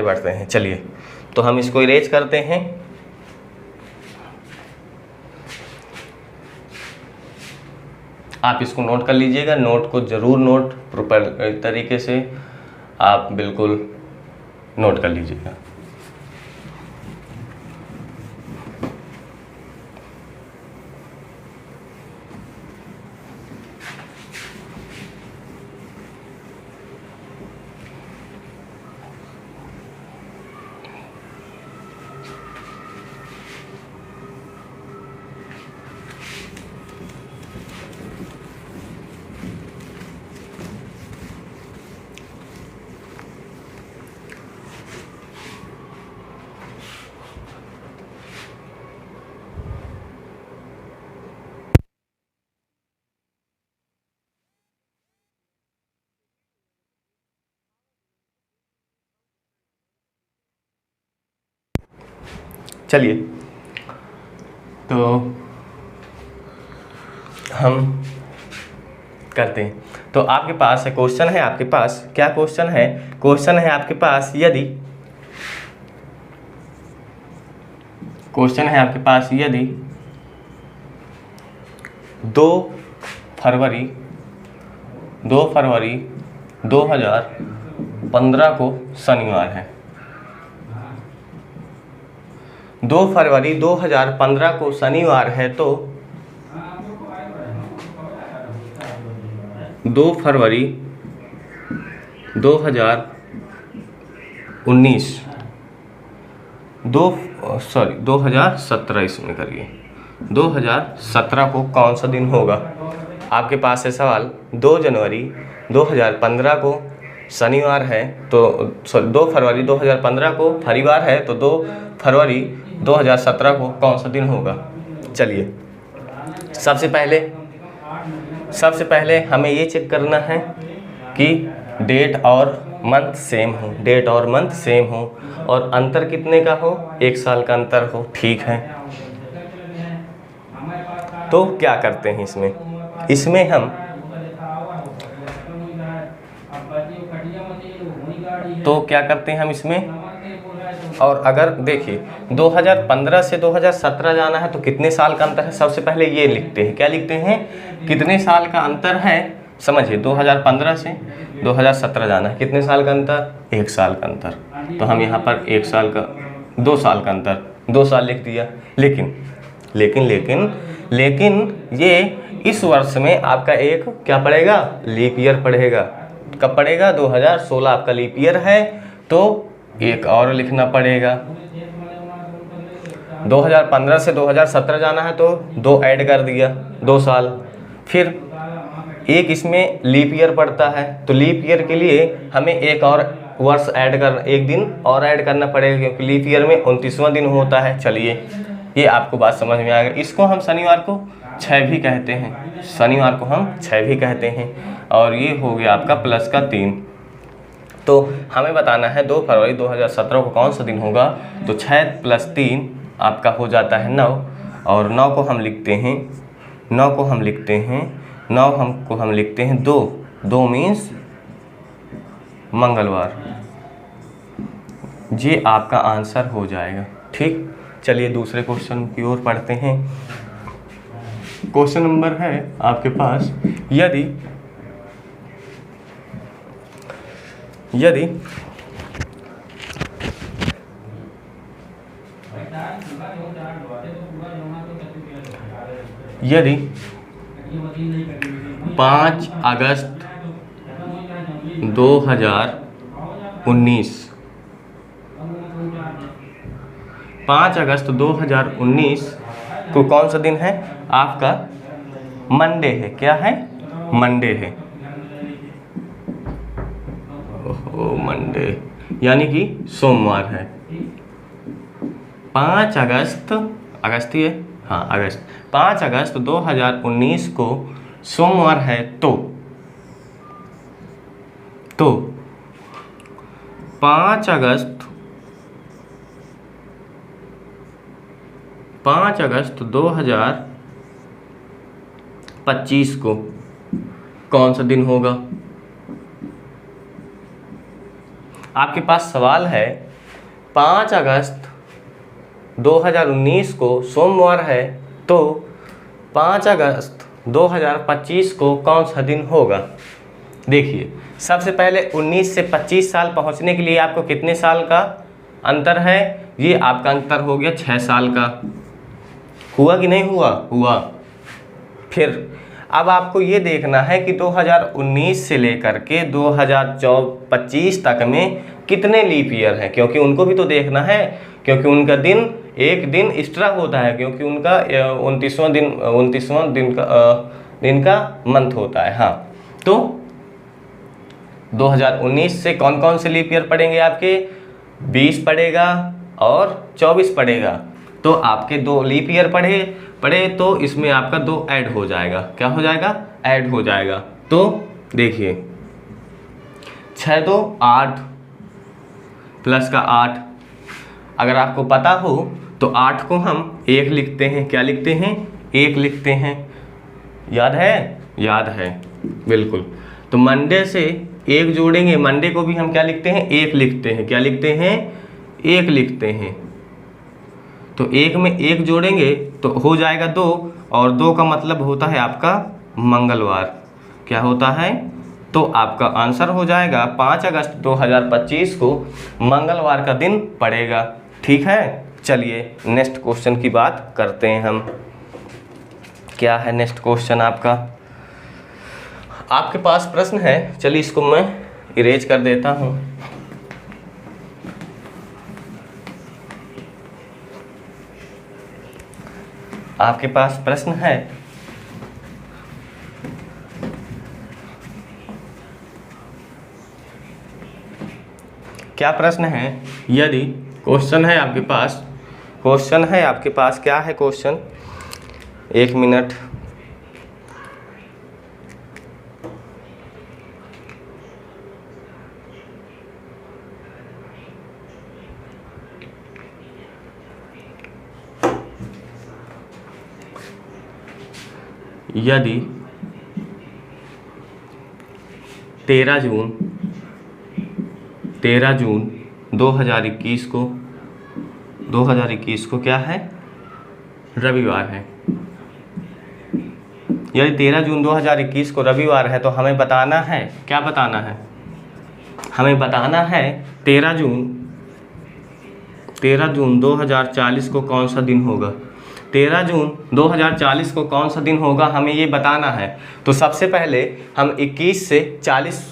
बढ़ते हैं, चलिए, तो हम इसको इरेज करते हैं। आप इसको नोट कर लीजिएगा, नोट को ज़रूर नोट प्रॉपर तरीके से आप बिल्कुल नोट कर लीजिएगा। चलिए, तो हम करते हैं। तो आपके पास है क्वेश्चन है, आपके पास क्या क्वेश्चन है? क्वेश्चन है आपके पास, क्वेश्चन है आपके पास, यदि 2 फरवरी 2015 को शनिवार है, 2 फरवरी 2015 को शनिवार है, तो 2 फरवरी 2017 इसमें करिए, 2017 को कौन सा दिन होगा। आपके पास है सवाल, 2 जनवरी 2015 को शनिवार है, तो 2 फरवरी 2015 को फरीवार है, तो 2 फरवरी 2017 को कौन सा दिन होगा। चलिए सबसे पहले हमें ये चेक करना है कि डेट और मंथ सेम हो और अंतर कितने का हो, 1 साल का अंतर हो। ठीक है, तो क्या करते हैं इसमें हम इसमें, और अगर देखिए 2015 से 2017 जाना है तो कितने साल का अंतर है, सबसे पहले ये लिखते हैं। क्या लिखते हैं, कितने साल का अंतर है। समझिए 2015 से 2017 जाना है, कितने साल का अंतर, 1 साल का अंतर। तो हम यहाँ पर 2 साल का अंतर, 2 साल लिख दिया। लेकिन ये इस वर्ष में आपका एक क्या पड़ेगा, लीप ईयर पड़ेगा। कब पड़ेगा, 2016 आपका लीप ईयर है, तो एक और लिखना पड़ेगा। 2015 से 2017 जाना है तो 2 ऐड कर दिया, 2 साल। फिर एक इसमें लीप ईयर पड़ता है, तो लीप ईयर के लिए हमें एक और वर्ष एक दिन और ऐड करना पड़ेगा, क्योंकि लीप ईयर में 29वां दिन होता है। चलिए, ये आपको बात समझ में आ गई। इसको हम शनिवार को 6 भी कहते हैं, और ये हो गया आपका प्लस का 3। तो हमें बताना है 2 फरवरी 2017 को कौन सा दिन होगा। तो 6 + 3 आपका हो जाता है 9, और 9 को हम लिखते हैं 2 मीन्स मंगलवार। ये आपका आंसर हो जाएगा। ठीक, चलिए दूसरे क्वेश्चन की ओर पढ़ते हैं। क्वेश्चन नंबर है आपके पास, यदि 5 अगस्त 2019 5 अगस्त 2019 को कौन सा दिन है आपका, मंडे है। क्या है, मंडे है। मंडे यानी कि सोमवार है। 5 अगस्त 5 अगस्त 2019 को सोमवार है, तो 5 अगस्त 2025 को कौन सा दिन होगा। आपके पास सवाल है, 5 अगस्त 2019 को सोमवार है, तो 5 अगस्त 2025 को कौन सा दिन होगा। देखिए, सबसे पहले 19 से 25 साल पहुंचने के लिए आपको कितने साल का अंतर है, ये आपका अंतर हो गया 6 साल का। हुआ कि नहीं हुआ। फिर अब आपको ये देखना है कि 2019 से लेकर के 2025 तक में कितने लीप ईयर हैं, क्योंकि उनको भी तो देखना है, क्योंकि उनका दिन एक दिन एक्स्ट्रा होता है, क्योंकि उनका 29वां दिन का मंथ होता है। हाँ, तो 2019 से कौन कौन से लीप ईयर पड़ेंगे आपके, 20 पड़ेगा और 24 पड़ेगा। तो आपके 2 लीप ईयर पड़े तो इसमें आपका 2 ऐड हो जाएगा। क्या हो जाएगा, ऐड हो जाएगा। तो देखिए 6 2 8 प्लस का 8, अगर आपको पता हो तो 8 को हम 1 लिखते हैं। क्या लिखते हैं, 1 लिखते हैं। याद है बिल्कुल। तो मंडे से 1 जोड़ेंगे, मंडे को भी हम क्या लिखते हैं, 1 लिखते हैं। क्या लिखते हैं, 1 लिखते हैं। तो 1 में 1 जोड़ेंगे तो हो जाएगा 2, और 2 का मतलब होता है आपका मंगलवार। क्या होता है? तो आपका आंसर हो जाएगा 5 अगस्त 2025 को मंगलवार का दिन पड़ेगा। ठीक है, चलिए नेक्स्ट क्वेश्चन की बात करते हैं हम। क्या है नेक्स्ट क्वेश्चन आपका? आपके पास प्रश्न है, चलिए इसको मैं इरेज कर देता हूँ। आपके पास प्रश्न है, क्या प्रश्न है? यदि क्वेश्चन है आपके पास, क्या है क्वेश्चन? 1 मिनट। यदि 13 जून 2021 को क्या है? रविवार है। यदि 13 जून 2021 को रविवार है तो हमें बताना है, क्या बताना है? हमें बताना है 13 जून 2040 को कौन सा दिन होगा। 13 जून 2040 को कौन सा दिन होगा, हमें ये बताना है। तो सबसे पहले हम 21 से 40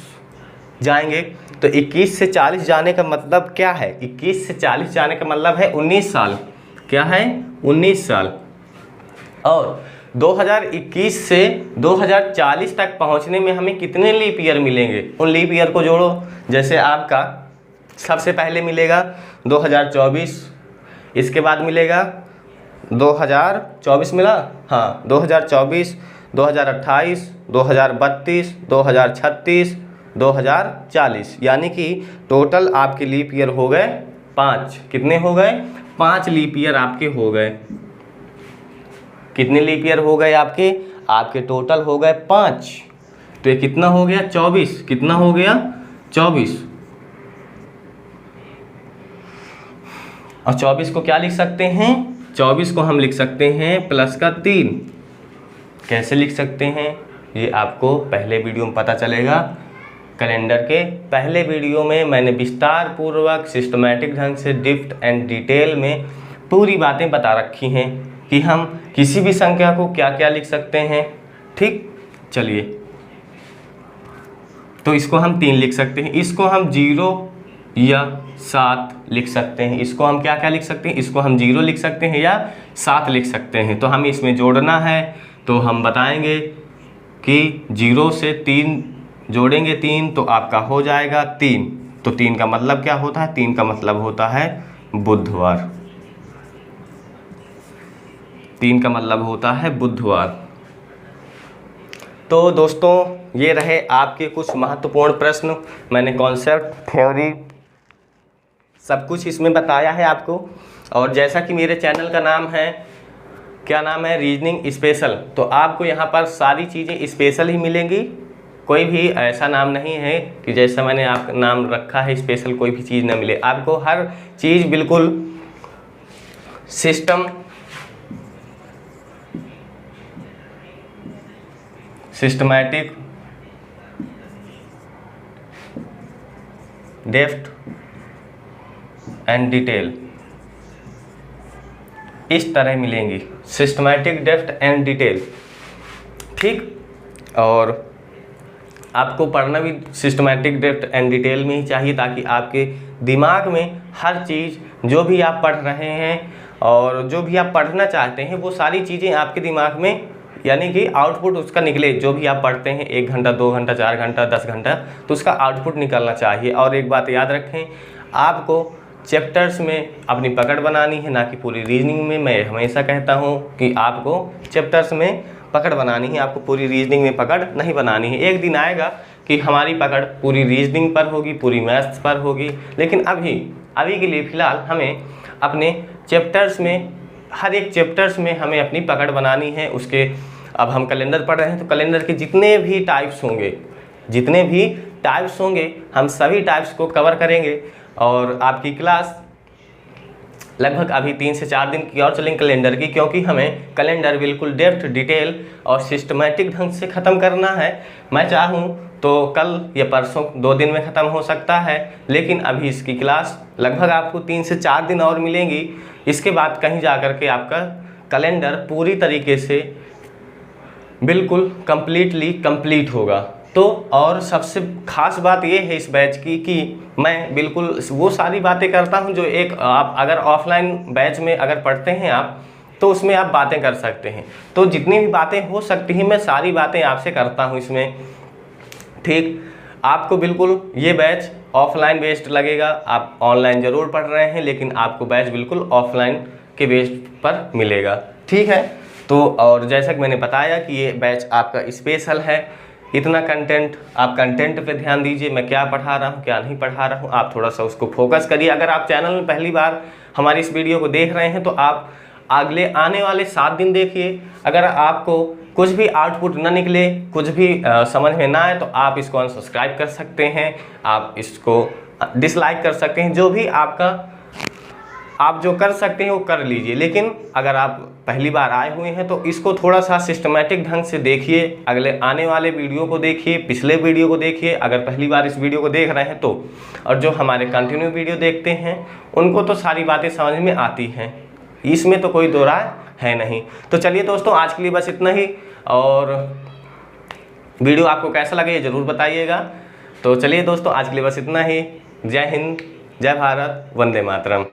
जाएंगे। तो 21 से 40 जाने का मतलब क्या है? 21 से 40 जाने का मतलब है 19 साल। क्या है? 19 साल। और 2021 से 2040 तक पहुंचने में हमें कितने लीप ईयर मिलेंगे? उन लीप ईयर को जोड़ो। जैसे आपका सबसे पहले मिलेगा 2024, इसके बाद मिलेगा 2024 मिला, हाँ 2024, 2028, 2032, 2036, 2040, यानी कि टोटल आपके लीप ईयर हो गए 5। कितने हो गए? 5 लीप ईयर आपके हो गए। कितने लीप ईयर हो गए आपके? आपके टोटल हो गए 5। तो ये कितना हो गया? 24। कितना हो गया? 24। और 24 को क्या लिख सकते हैं? 24 को हम लिख सकते हैं प्लस का 3। कैसे लिख सकते हैं ये आपको पहले वीडियो में पता चलेगा। कैलेंडर के पहले वीडियो में मैंने विस्तार पूर्वक सिस्टमैटिक ढंग से डिप्थ एंड डिटेल में पूरी बातें बता रखी हैं कि हम किसी भी संख्या को क्या क्या लिख सकते हैं। ठीक, चलिए तो इसको हम 3 लिख सकते हैं, इसको हम 0 या 7 लिख सकते हैं। इसको हम क्या क्या लिख सकते हैं? इसको हम 0 लिख सकते हैं या 7 लिख सकते हैं। तो हमें इसमें जोड़ना है, तो हम बताएंगे कि 0 से 3 जोड़ेंगे 3 तो आपका हो जाएगा 3। तो 3 का मतलब क्या होता है? 3 का मतलब होता है बुधवार। 3 का मतलब होता है बुधवार। तो दोस्तों ये रहे आपके कुछ महत्वपूर्ण प्रश्न। मैंने कॉन्सेप्ट, थ्योरी सब कुछ इसमें बताया है आपको। और जैसा कि मेरे चैनल का नाम है, क्या नाम है? Reasoning special. तो आपको यहाँ पर सारी चीज़ें स्पेशल ही मिलेंगी। कोई भी ऐसा नाम नहीं है कि जैसा मैंने आप नाम रखा है स्पेशल कोई भी चीज़ ना मिले आपको। हर चीज़ बिल्कुल सिस्टमैटिक, डेप्थ एंड डिटेल इस तरह मिलेंगी। Systematic, depth and detail. ठीक, और आपको पढ़ना भी सिस्टमैटिक, डेप्थ एंड डिटेल में ही चाहिए ताकि आपके दिमाग में हर चीज़ जो भी आप पढ़ रहे हैं और जो भी आप पढ़ना चाहते हैं वो सारी चीज़ें आपके दिमाग में, यानी कि आउटपुट उसका निकले। जो भी आप पढ़ते हैं 1 घंटा, 2 घंटा, 4 घंटा, 10 घंटा, तो उसका आउटपुट निकलना चाहिए। और एक बात याद रखें, आपको चैप्टर्स में अपनी पकड़ बनानी है, ना कि पूरी रीजनिंग में। मैं हमेशा कहता हूँ कि आपको चैप्टर्स में पकड़ बनानी है, आपको पूरी रीजनिंग में पकड़ नहीं बनानी है। एक दिन आएगा कि हमारी पकड़ पूरी रीजनिंग पर होगी, पूरी मैथ्स पर होगी, लेकिन अभी के लिए फ़िलहाल हमें अपने चैप्टर्स में, हर एक चैप्टर्स में हमें अपनी पकड़ बनानी है। उसके अब हम कैलेंडर पढ़ रहे हैं तो कैलेंडर के जितने भी टाइप्स होंगे हम सभी टाइप्स को कवर करेंगे। और आपकी क्लास लगभग अभी 3 से 4 दिन की और चलेंगे कैलेंडर की, क्योंकि हमें कैलेंडर बिल्कुल डेप्थ, डिटेल और सिस्टमेटिक ढंग से ख़त्म करना है। मैं चाहूँ तो कल या परसों 2 दिन में ख़त्म हो सकता है, लेकिन अभी इसकी क्लास लगभग आपको 3 से 4 दिन और मिलेंगी। इसके बाद कहीं जा कर के आपका कैलेंडर पूरी तरीके से बिल्कुल कंप्लीट होगा। तो और सबसे ख़ास बात ये है इस बैच की कि मैं बिल्कुल वो सारी बातें करता हूँ जो एक आप अगर ऑफलाइन बैच में अगर पढ़ते हैं आप, तो उसमें आप बातें कर सकते हैं। तो जितनी भी बातें हो सकती हैं मैं सारी बातें आपसे करता हूँ इसमें, ठीक। आपको बिल्कुल ये बैच ऑफलाइन बेस्ड लगेगा। आप ऑनलाइन ज़रूर पढ़ रहे हैं, लेकिन आपको बैच बिल्कुल ऑफलाइन के बेस पर मिलेगा, ठीक है। तो और जैसा कि मैंने बताया कि ये बैच आपका स्पेशल है। इतना कंटेंट, आप कंटेंट पे ध्यान दीजिए, मैं क्या पढ़ा रहा हूँ क्या नहीं पढ़ा रहा हूँ, आप थोड़ा सा उसको फोकस करिए। अगर आप चैनल में पहली बार हमारी इस वीडियो को देख रहे हैं तो आप अगले आने वाले 7 दिन देखिए। अगर आपको कुछ भी आउटपुट ना निकले, कुछ भी समझ में ना आए, तो आप इसको अनसब्सक्राइब कर सकते हैं, आप इसको डिसलाइक कर सकते हैं, जो भी आप जो कर सकते हैं वो कर लीजिए। लेकिन अगर आप पहली बार आए हुए हैं तो इसको थोड़ा सा सिस्टमेटिक ढंग से देखिए, अगले आने वाले वीडियो को देखिए, पिछले वीडियो को देखिए अगर पहली बार इस वीडियो को देख रहे हैं तो। और जो हमारे कंटिन्यू वीडियो देखते हैं उनको तो सारी बातें समझ में आती हैं, इसमें तो कोई दो राय है नहीं। तो चलिए दोस्तों, आज के लिए बस इतना ही, और वीडियो आपको कैसा लगे ये ज़रूर बताइएगा। तो चलिए दोस्तों, आज के लिए बस इतना ही। जय हिंद, जय भारत, वंदे मातरम।